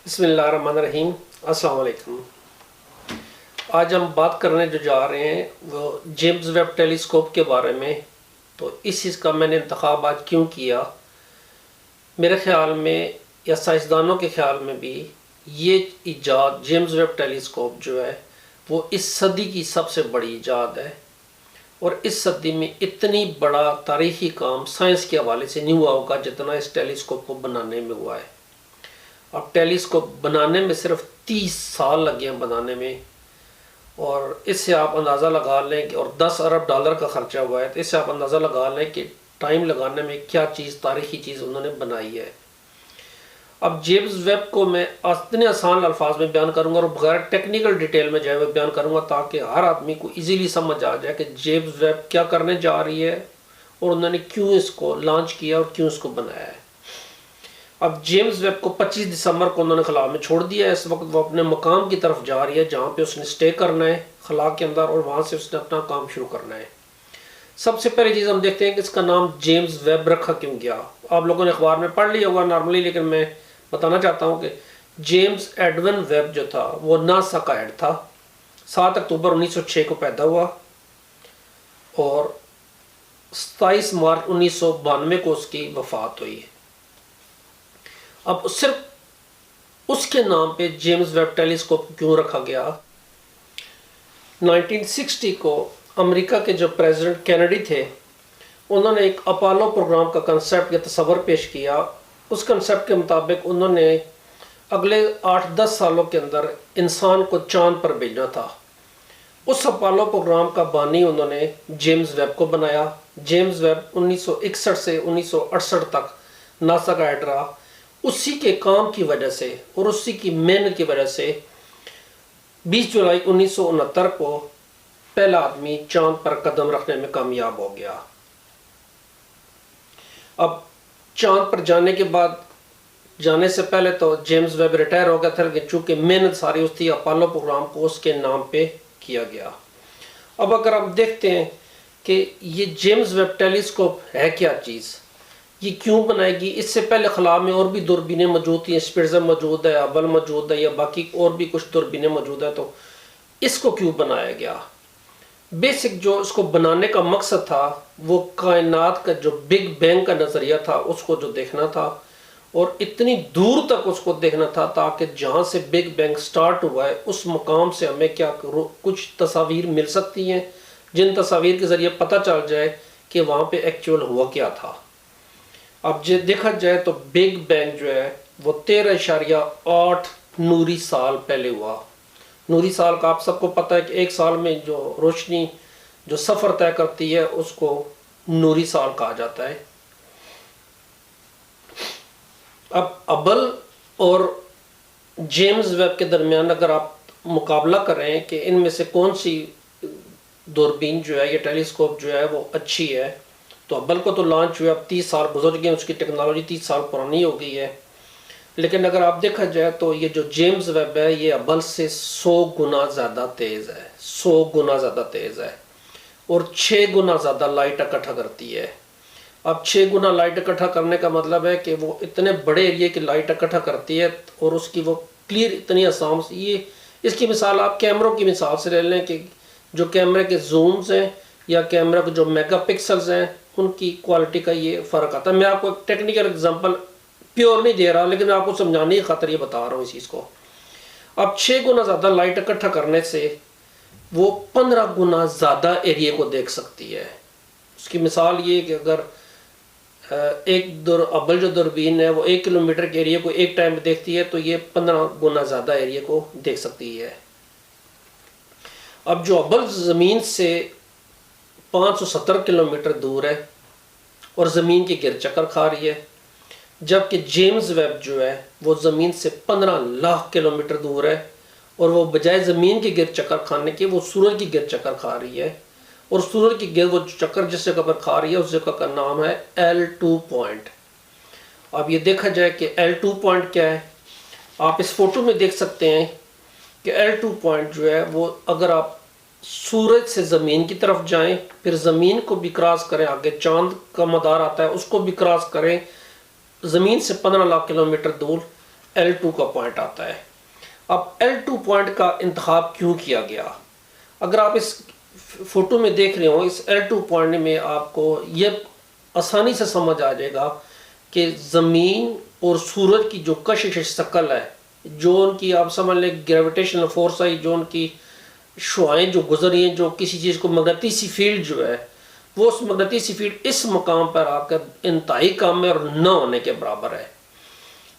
بسم اللہ الرحمن الرحیم۔ السلام علیکم۔ آج ہم بات کرنے جو جا رہے ہیں وہ جیمز ویب ٹیلیسکوپ کے بارے میں۔ تو اس چیز کا میں نے انتخاب آج کیوں کیا، میرے خیال میں یا سائنسدانوں کے خیال میں بھی یہ ایجاد جیمز ویب ٹیلیسکوپ جو ہے وہ اس صدی کی سب سے بڑی ایجاد ہے، اور اس صدی میں اتنی بڑا تاریخی کام سائنس کے حوالے سے نہیں ہوا ہوگا جتنا اس ٹیلیسکوپ کو بنانے میں ہوا ہے۔ اب ٹیلیسکوپ بنانے میں صرف 30 سال لگے ہیں بنانے میں، اور اس سے آپ اندازہ لگا لیں کہ اور $10 ارب کا خرچہ ہوا ہے، تو اس سے آپ اندازہ لگا لیں کہ ٹائم لگانے میں کیا چیز تاریخی چیز انہوں نے بنائی ہے۔ اب جیمز ویب کو میں اتنے آسان الفاظ میں بیان کروں گا اور بغیر ٹیکنیکل ڈیٹیل میں جائے وہ بیان کروں گا تاکہ ہر آدمی کو ایزیلی سمجھ آ جائے کہ جیمز ویب کیا کرنے جا رہی ہے اور انہوں نے کیوں اس کو لانچ کیا اور کیوں اس کو بنایا ہے۔ اب جیمز ویب کو 25 دسمبر کو انہوں نے خلا میں چھوڑ دیا ہے۔ اس وقت وہ اپنے مقام کی طرف جا رہی ہے جہاں پہ اس نے سٹے کرنا ہے خلا کے اندر، اور وہاں سے اس نے اپنا کام شروع کرنا ہے۔ سب سے پہلی چیز ہم دیکھتے ہیں کہ اس کا نام جیمز ویب رکھا کیوں گیا۔ آپ لوگوں نے اخبار میں پڑھ لیا ہوگا نارملی، لیکن میں بتانا چاہتا ہوں کہ جیمز ایڈون ویب جو تھا وہ ناسا کا ہیڈ تھا۔ 7 اکتوبر 1906 کو پیدا ہوا اور 27 مارچ 1992 کو اس کی وفات ہوئی۔ اب صرف اس کے نام پہ جیمز ویب ٹیلیسکوپ کیوں رکھا گیا؟ 1960 کو امریکہ کے جو پریزیڈنٹ کینیڈی تھے انہوں نے ایک اپولو پروگرام کا کنسیپٹ یا تصور پیش کیا۔ اس کنسیپٹ کے مطابق انہوں نے اگلے 8-10 سالوں کے اندر انسان کو چاند پر بھیجنا تھا۔ اس اپولو پروگرام کا بانی انہوں نے جیمز ویب کو بنایا۔ جیمز ویب 1961 سے 1968 تک ناسا کا ہیڈ رہا۔ اسی کے کام کی وجہ سے اور اسی کی محنت کی وجہ سے 20 جولائی 1969 کو پہلا آدمی چاند پر قدم رکھنے میں کامیاب ہو گیا۔ اب چاند پر جانے کے بعد، جانے سے پہلے تو جیمز ویب ریٹائر ہو گیا تھا، لیکن چونکہ محنت ساری اس تھی اپولو پروگرام کو اس کے نام پہ کیا گیا۔ اب اگر آپ دیکھتے ہیں کہ یہ جیمز ویب ٹیلیسکوپ ہے کیا چیز، یہ کیوں بنائے گی؟ اس سے پہلے خلا میں اور بھی دوربینیں موجود تھیں، اسپیٹزر موجود ہے، ہبل موجود ہے، یا باقی اور بھی کچھ دوربینیں موجود ہے، تو اس کو کیوں بنایا گیا؟ بیسک جو اس کو بنانے کا مقصد تھا وہ کائنات کا جو بگ بینگ کا نظریہ تھا اس کو جو دیکھنا تھا، اور اتنی دور تک اس کو دیکھنا تھا تاکہ جہاں سے بگ بینگ سٹارٹ ہوا ہے اس مقام سے ہمیں کیا کچھ تصاویر مل سکتی ہیں جن تصاویر کے ذریعے پتہ چل جائے کہ وہاں پہ ایکچوئل ہوا کیا تھا۔ اب جو دیکھا جائے تو بگ بینگ جو ہے وہ 13.8 نوری سال پہلے ہوا۔ نوری سال کا آپ سب کو پتہ ہے کہ ایک سال میں جو روشنی جو سفر طے کرتی ہے اس کو نوری سال کہا جاتا ہے۔ اب ہبل اور جیمز ویب کے درمیان اگر آپ مقابلہ کریں کہ ان میں سے کون سی دوربین جو ہے یا ٹیلیسکوپ جو ہے وہ اچھی ہے، تو ہبل کو تو لانچ ہوا، اب 30 سال گزر گئے، اس کی ٹیکنالوجی 30 سال پرانی ہو گئی ہے، لیکن اگر آپ دیکھا جائے تو یہ جو جیمز ویب ہے یہ ہبل سے 100 گنا زیادہ تیز ہے، 100 گنا زیادہ تیز ہے، اور 6 گنا زیادہ لائٹ اکٹھا کرتی ہے۔ اب 6 گنا لائٹ اکٹھا کرنے کا مطلب ہے کہ وہ اتنے بڑے ایریے کی لائٹ اکٹھا کرتی ہے، اور اس کی وہ کلیئر اتنی آسان یہ اس کی مثال آپ کیمروں کی مثال سے لے لیں کہ جو کیمرے کے زومز ہیں یا کیمرے کے جو میگا پکسلز ہیں ان کی کوالٹی کا یہ فرق آتا ہے۔ میں آپ کو ایک ٹیکنیکل اگزامپل پیور نہیں دے رہا، لیکن میں آپ کو سمجھانے کی خاطر یہ بتا رہا ہوں اس چیز کو۔ اب 6 گنا زیادہ لائٹ اکٹھا کرنے سے وہ 15 گنا زیادہ ایریے کو دیکھ سکتی ہے۔ اس کی مثال یہ کہ اگر ہبل جو دوربین ہے وہ 1 کلومیٹر کے ایریے کو ایک ٹائم میں دیکھتی ہے تو یہ 15 گنا زیادہ ایریے کو دیکھ سکتی ہے۔ اب جو ہبل زمین سے 570 کلومیٹر دور ہے اور زمین کے گرد چکر کھا رہی ہے، جبکہ جیمز ویب جو ہے وہ زمین سے 15 لاکھ کلومیٹر دور ہے، اور وہ بجائے زمین کے گرد چکر کھانے کے وہ سورج کی گرد چکر کھا رہی ہے، اور سورج کی گرد وہ چکر جس جگہ پر کھا رہی ہے اس جگہ کا نام ہے L2 پوائنٹ۔ اب یہ دیکھا جائے کہ L2 پوائنٹ کیا ہے، آپ اس فوٹو میں دیکھ سکتے ہیں کہ L2 پوائنٹ جو ہے وہ اگر آپ سورج سے زمین کی طرف جائیں، پھر زمین کو بھی کراس کریں، آگے چاند کا مدار آتا ہے اس کو بھی کراس کریں، زمین سے 15 لاکھ کلومیٹر دور L2 کا پوائنٹ آتا ہے۔ اب L2 پوائنٹ کا انتخاب کیوں کیا گیا؟ اگر آپ اس فوٹو میں دیکھ رہے ہو، اس L2 پوائنٹ میں آپ کو یہ آسانی سے سمجھ آ جائے گا کہ زمین اور سورج کی جو کشش شکل ہے، جو ان کی آپ سمجھ لیں گریویٹیشنل فورس ہے، جو ان کی شعاعیں جو گزری ہیں، جو کسی چیز کو مغناطیسی فیلڈ جو ہے، وہ اس مغناطیسی فیلڈ اس مقام پر آ کر انتہائی کم ہے اور نہ ہونے کے برابر ہے۔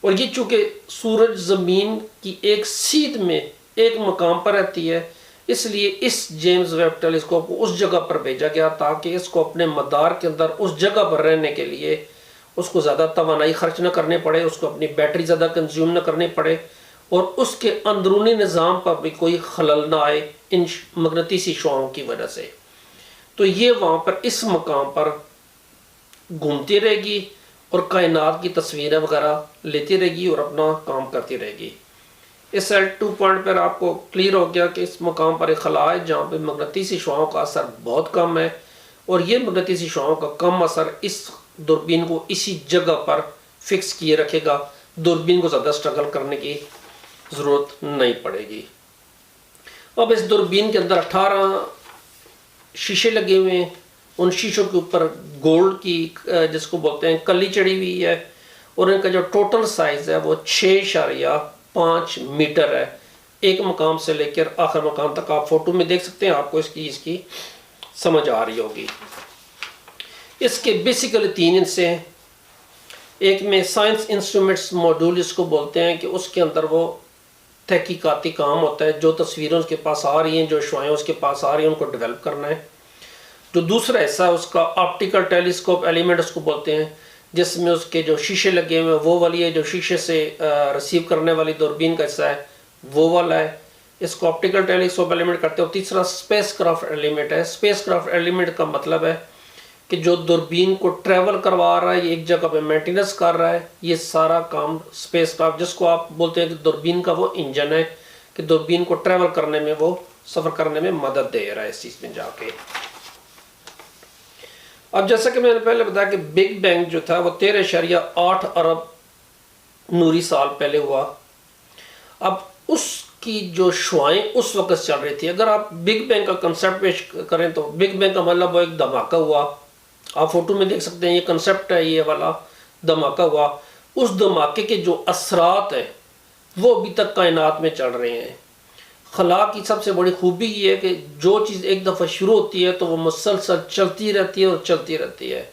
اور یہ چونکہ سورج زمین کی ایک سیدھ میں ایک مقام پر رہتی ہے، اس لیے اس جیمز ویب ٹیلیسکوپ کو اس جگہ پر بھیجا گیا تاکہ اس کو اپنے مدار کے اندر اس جگہ پر رہنے کے لیے اس کو زیادہ توانائی خرچ نہ کرنے پڑے، اس کو اپنی بیٹری زیادہ کنزیوم نہ کرنی پڑے، اور اس کے اندرونی نظام پر بھی کوئی خلل نہ آئے ان مغناطیسی شعاعوں کی وجہ سے۔ تو یہ وہاں پر اس مقام پر گھومتی رہے گی اور کائنات کی تصویریں وغیرہ لیتی رہے گی اور اپنا کام کرتی رہے گی۔ اس L2 پوائنٹ پر آپ کو کلیئر ہو گیا کہ اس مقام پر ایک خلا ہے جہاں پہ مغناطیسی شعاعوں کا اثر بہت کم ہے، اور یہ مغناطیسی شعاعوں کا کم اثر اس دوربین کو اسی جگہ پر فکس کیے رکھے گا، دوربین کو زیادہ سٹرگل کرنے کی ضرورت نہیں پڑے گی۔ اب اس دوربین کے اندر 18 شیشے لگے ہوئے ہیں، ان شیشوں کے اوپر گولڈ کی جس کو بولتے ہیں کلی چڑھی ہوئی ہے، اور ان کا جو ٹوٹل سائز ہے وہ 6.5 میٹر ہے، ایک مقام سے لے کر آخر مقام تک۔ آپ فوٹو میں دیکھ سکتے ہیں، آپ کو اس کی سمجھ آ رہی ہوگی۔ اس کے بیسیکلی 3 حصے ہیں۔ ایک میں سائنس انسٹرومنٹس ماڈیول اس کو بولتے ہیں کہ اس کے اندر وہ تحقیقاتی کام ہوتا ہے، جو تصویریں اس کے پاس آ رہی ہیں، جو شعاعیں اس کے پاس آ رہی ہیں، ان کو ڈیولپ کرنا ہے۔ جو دوسرا حصہ ہے اس کا آپٹیکل ٹیلیسکوپ ایلیمنٹ اس کو بولتے ہیں، جس میں اس کے جو شیشے لگے ہوئے ہیں وہ والی ہے، جو شیشے سے ریسیو کرنے والی دوربین کا حصہ ہے وہ والا ہے، اس کو آپٹیکل ٹیلیسکوپ ایلیمنٹ کرتے ہیں۔ اور تیسرا اسپیس کرافٹ ایلیمنٹ ہے۔ اسپیس کرافٹ ایلیمنٹ کا مطلب ہے کہ جو دوربین کو ٹریول کروا رہا ہے، یہ ایک جگہ پہ مینٹیننس کر رہا ہے، یہ سارا کام اسپیس کرافٹ، جس کو آپ بولتے ہیں کہ دوربین کا وہ انجن ہے کہ دوربین کو ٹریول کرنے میں، وہ سفر کرنے میں مدد دے رہا ہے اس چیز میں جا کے۔ اب جیسا کہ میں نے پہلے بتایا کہ بگ بینگ جو تھا وہ 13.8 ارب نوری سال پہلے ہوا۔ اب اس کی جو شعاعیں اس وقت چل رہی تھی، اگر آپ بگ بینگ کا کنسیپٹ پیش کریں تو بگ بینگ کا مطلب وہ ایک دھماکہ ہوا۔ آپ فوٹو میں دیکھ سکتے ہیں، یہ کنسیپٹ ہے، یہ والا دھماکہ ہوا۔ اس دھماکے کے جو اثرات ہیں وہ ابھی تک کائنات میں چل رہے ہیں۔ خلا کی سب سے بڑی خوبی یہ ہے کہ جو چیز ایک دفعہ شروع ہوتی ہے تو وہ مسلسل چلتی رہتی ہے اور چلتی رہتی ہے۔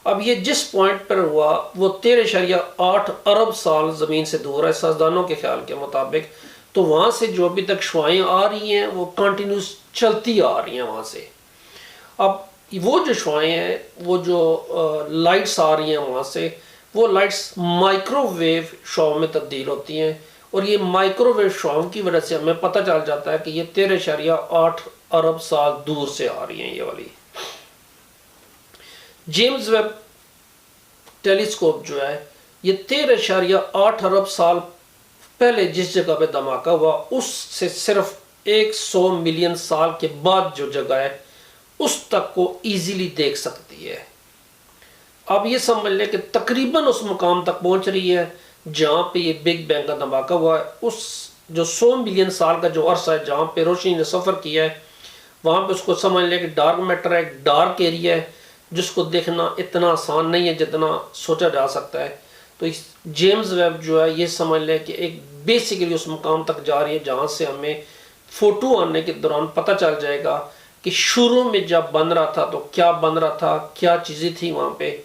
اب یہ جس پوائنٹ پر ہوا وہ 13.8 ارب سال زمین سے دور ہے سائنسدانوں کے خیال کے مطابق، تو وہاں سے جو ابھی تک شعاعیں آ رہی ہیں وہ کنٹینیوس چلتی آ رہی ہیں وہاں سے۔ اب وہ جو شعاعیں ہیں، وہ جو لائٹس آ رہی ہیں وہاں سے، وہ لائٹس مائکرو ویو شعاعوں میں تبدیل ہوتی ہیں، اور یہ مائکرو ویو شعاعوں کی وجہ سے ہمیں پتہ چل جاتا ہے کہ یہ 13.8 ارب سال دور سے آ رہی ہیں۔ یہ والی جیمز ویب ٹیلیسکوپ جو ہے، یہ 13.8 ارب سال پہلے جس جگہ پہ دھماکہ ہوا اس سے صرف 100 ملین سال کے بعد جو جگہ ہے اس تک کو ایزیلی دیکھ سکتی ہے۔ اب یہ سمجھ لیں کہ تقریباً اس مقام تک پہنچ رہی ہے جہاں پہ یہ بگ بینگ کا دھماکہ ہوا ہے۔ اس جو 100 ملین سال کا جو عرصہ ہے جہاں پہ روشنی نے سفر کیا ہے، وہاں پہ اس کو سمجھ لیں کہ ڈارک میٹر ہے، ایک ڈارک ایریا ہے جس کو دیکھنا اتنا آسان نہیں ہے جتنا سوچا جا سکتا ہے۔ تو اس جیمز ویب جو ہے یہ سمجھ لیں کہ ایک بیسیکلی اس مقام تک جا رہی ہے جہاں سے ہمیں فوٹو آنے کے دوران پتہ چل جائے گا کہ شروع میں جب بن رہا تھا تو کیا بن رہا تھا، کیا چیزیں تھیں وہاں پہ۔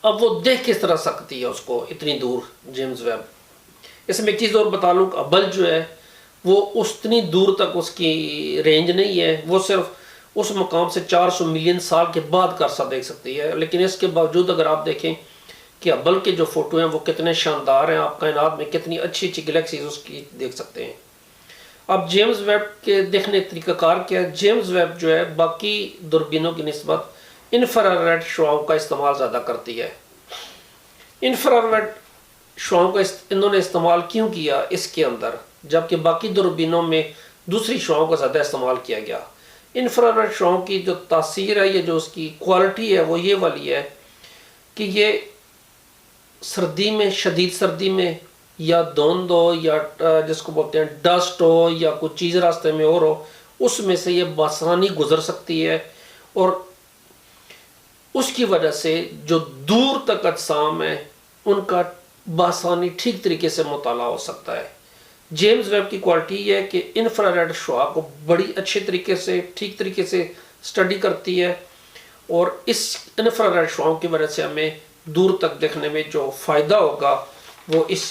اب وہ دیکھ کس طرح سکتی ہے اس کو اتنی دور جیمز ویب۔ اس میں ایک چیز اور بتا لوں کہ ہبل جو ہے وہ اتنی دور تک اس کی رینج نہیں ہے، وہ صرف اس مقام سے 400 ملین سال کے بعد عرصہ دیکھ سکتی ہے۔ لیکن اس کے باوجود اگر آپ دیکھیں کہ ہبل کے جو فوٹو ہیں وہ کتنے شاندار ہیں، آپ کائنات میں کتنی اچھی اچھی گلیکسیز اس کی دیکھ سکتے ہیں۔ اب جیمز ویب کے دیکھنے طریقہ کار کیا ہے؟ جیمز ویب جو ہے باقی دوربینوں کی نسبت انفراریڈ شعاعوں کا استعمال زیادہ کرتی ہے۔ انفراریڈ شعاعوں کا انہوں نے استعمال کیوں کیا اس کے اندر، جبکہ باقی دوربینوں میں دوسری شعاعوں کا زیادہ استعمال کیا گیا؟ انفراریڈ شعاعوں کی جو تاثیر ہے، یہ جو اس کی کوالٹی ہے وہ یہ والی ہے کہ یہ سردی میں، شدید سردی میں، یا دھند ہو، یا جس کو بولتے ہیں ڈسٹ ہو، یا کوئی چیز راستے میں اور ہو، اس میں سے یہ بآسانی گزر سکتی ہے، اور اس کی وجہ سے جو دور تک اجسام ہیں ان کا بآسانی ٹھیک طریقے سے مطالعہ ہو سکتا ہے۔ جیمز ویب کی کوالٹی یہ ہے کہ انفراریڈ شعاع کو بڑی اچھے طریقے سے، ٹھیک طریقے سے اسٹڈی کرتی ہے، اور اس انفراریڈ شعاعوں کی وجہ سے ہمیں دور تک دیکھنے میں جو فائدہ ہوگا وہ اس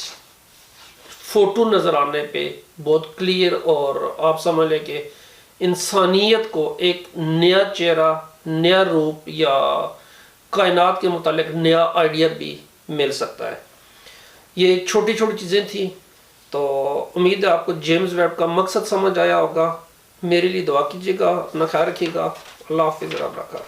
فوٹو نظر آنے پہ بہت کلیئر، اور آپ سمجھ لیں کہ انسانیت کو ایک نیا چہرہ، نیا روپ، یا کائنات کے متعلق نیا آئیڈیا بھی مل سکتا ہے۔ یہ چھوٹی چھوٹی چیزیں تھیں، تو امید ہے آپ کو جیمز ویب کا مقصد سمجھ آیا ہوگا۔ میرے لیے دعا کیجیے گا، اپنا خیال رکھیے گا۔ اللہ حافظ، رب رکھا۔